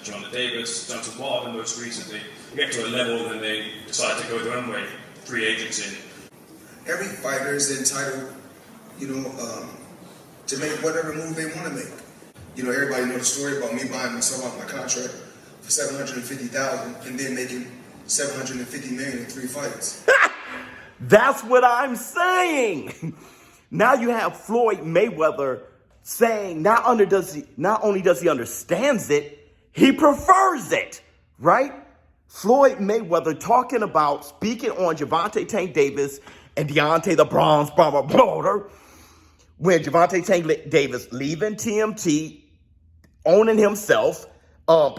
Jonathan Davis, done to Wilder most recently, get to a level, then they decide to go their own way, free agency. Every fighter is entitled, to make whatever move they want to make. Everybody knows the story about me buying myself off my contract for $750,000 and then making $750 million in 3 fights. That's what I'm saying. Now you have Floyd Mayweather saying not only does he understands it, he prefers it, right? Floyd Mayweather speaking on Gervonta Tank Davis and Deontay the Bronze Bomber Wilder, when Gervonta Tank Davis leaving TMT, owning himself,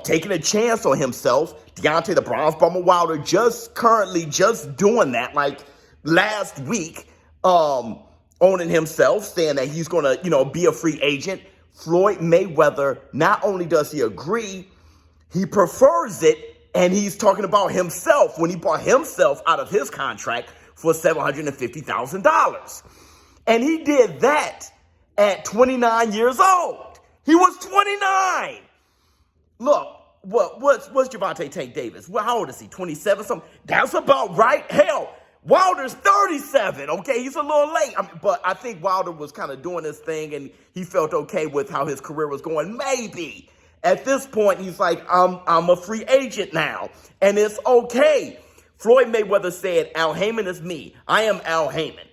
taking a chance on himself. Deontay the Bronze Bomber Wilder just doing that, like last week, owning himself, saying that he's going to, be a free agent. Floyd Mayweather, not only does he agree, he prefers it, and he's talking about himself when he bought himself out of his contract for $750,000. And he did that at 29 years old. He was 29. Look, what's Gervonta Tank Davis? Well, how old is he? 27 something? That's about right. Hell, Wilder's 37, okay? He's a little late. But I think Wilder was kind of doing his thing, and he felt okay with how his career was going. Maybe. At this point, he's like, I'm a free agent now, and it's okay. Floyd Mayweather said, Al Heyman is me. I am Al Heyman.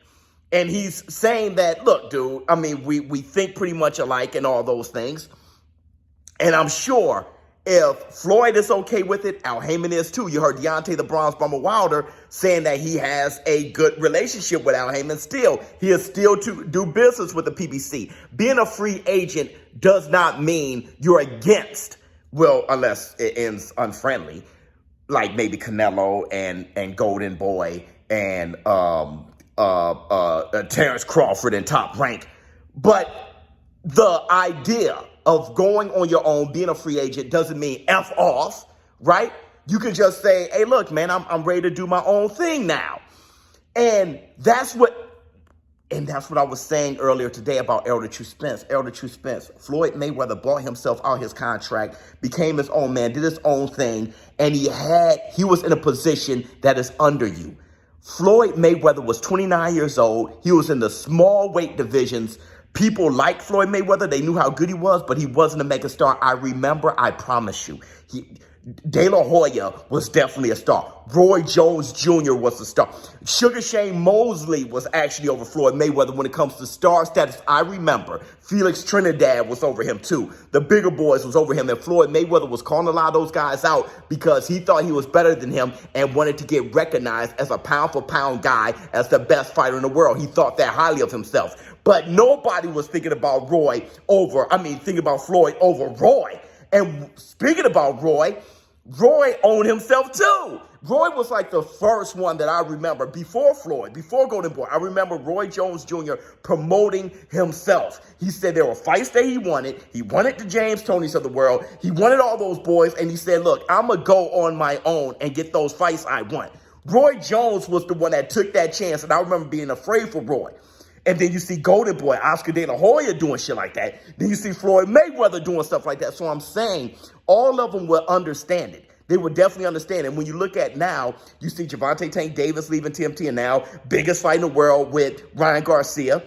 And he's saying that, look, dude, we think pretty much alike and all those things. And I'm sure if Floyd is okay with it, Al Heyman is too. You heard Deontay the Bronze Bomber Wilder saying that he has a good relationship with Al Heyman still. He is still to do business with the PBC. Being a free agent does not mean you're against, well, unless it ends unfriendly, like maybe Canelo and Golden Boy and Terrence Crawford in Top Rank. But the idea of going on your own, being a free agent, doesn't mean F off, right? You can just say, hey, look, man, I'm ready to do my own thing now. And that's what I was saying earlier today about Elder True Spence. Elder True Spence, Floyd Mayweather bought himself out his contract, became his own man, did his own thing, and he was in a position that is under you. Floyd Mayweather was 29 years old. He was in the small weight divisions. People liked Floyd Mayweather. They knew how good he was, but he wasn't a megastar. I promise you. De La Hoya was definitely a star. Roy Jones Jr. was a star. Sugar Shane Mosley was actually over Floyd Mayweather when it comes to star status. I remember Felix Trinidad was over him too. The bigger boys was over him, and Floyd Mayweather was calling a lot of those guys out because he thought he was better than him and wanted to get recognized as a pound-for-pound guy, as the best fighter in the world. He thought that highly of himself. But nobody was thinking about Floyd over Roy. And speaking about Roy owned himself too. Roy was like the first one that I remember before Floyd, before Golden Boy. I remember Roy Jones Jr. promoting himself. He said there were fights that he wanted. He wanted the James Tonys of the world. He wanted all those boys. And he said, look, I'm going to go on my own and get those fights I want. Roy Jones was the one that took that chance. And I remember being afraid for Roy. And then you see Golden Boy, Oscar De La Hoya doing shit like that. Then you see Floyd Mayweather doing stuff like that. So I'm saying all of them will understand it. They would definitely understand it. And when you look at now, you see Gervonta Tank Davis leaving TMT, and now biggest fight in the world with Ryan Garcia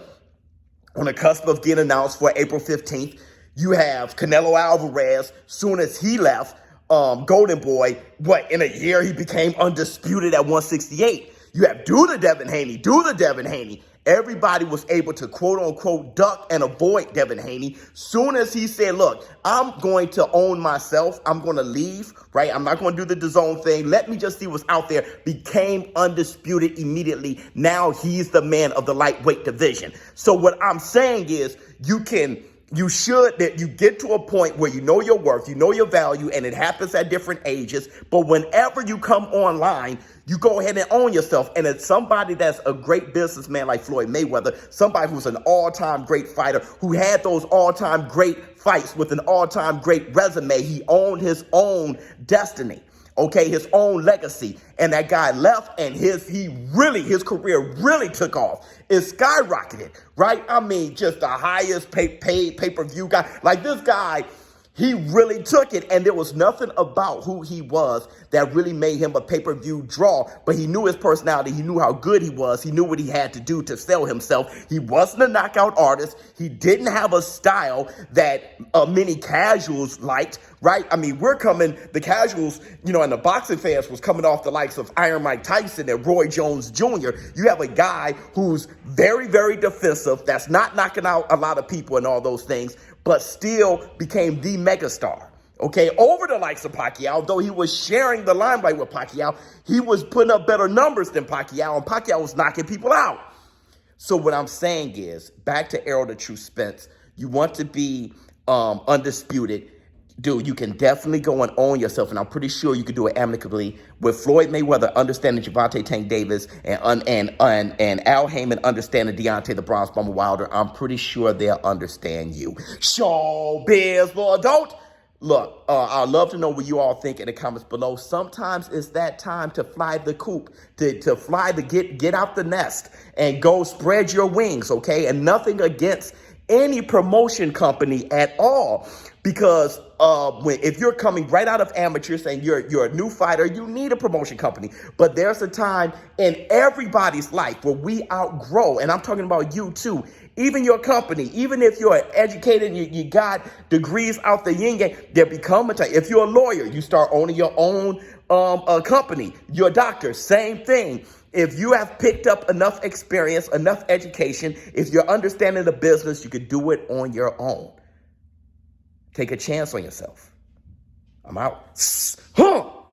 on the cusp of getting announced for April 15th. You have Canelo Alvarez, soon as he left, Golden Boy, in a year he became undisputed at 168. You have do the Devin Haney. Everybody was able to quote-unquote duck and avoid Devin Haney. Soon as he said, look, I'm going to own myself. I'm going to leave, right? I'm not going to do the DAZN thing. Let me just see what's out there. Became undisputed immediately. Now he's the man of the lightweight division. So what I'm saying is you get to a point where you know your worth, you know your value, and it happens at different ages. But whenever you come online, you go ahead and own yourself. And it's somebody that's a great businessman like Floyd Mayweather, somebody who's an all-time great fighter, who had those all-time great fights with an all-time great resume. He owned his own destiny, okay, his own legacy. And that guy left, and his career really took off. It skyrocketed, right? I mean, just the highest paid pay-per-view guy. Like this guy, He really took it, and there was nothing about who he was that really made him a pay-per-view draw, but he knew his personality. He knew how good he was. He knew what he had to do to sell himself. He wasn't a knockout artist. He didn't have a style that many casuals liked, right? I mean, the casuals, and the boxing fans was coming off the likes of Iron Mike Tyson and Roy Jones Jr. You have a guy who's very, very defensive, that's not knocking out a lot of people and all those things, but still became the megastar, okay, over the likes of Pacquiao. Though he was sharing the limelight with Pacquiao, he was putting up better numbers than Pacquiao, and Pacquiao was knocking people out. So what I'm saying is, back to Errol the True Spence, you want to be undisputed. Dude, you can definitely go and own yourself, and I'm pretty sure you could do it amicably with Floyd Mayweather understanding Gervonta Tank Davis and Al Heyman understanding Deontay the Bronze Bomber Wilder. I'm pretty sure they'll understand you. Showbiz, boy, don't. Look, I'd love to know what you all think in the comments below. Sometimes it's that time to fly the coop, to fly, to get out the nest and go spread your wings, okay? And nothing against any promotion company at all. Because if you're coming right out of amateurs and you're a new fighter, you need a promotion company. But there's a time in everybody's life where we outgrow, and I'm talking about you too. Even your company, even if you're educated, you got degrees out the yin yang, there become a time. If you're a lawyer, you start owning your own company. You're a doctor, same thing. If you have picked up enough experience, enough education, if you're understanding the business, you could do it on your own. Take a chance on yourself. I'm out.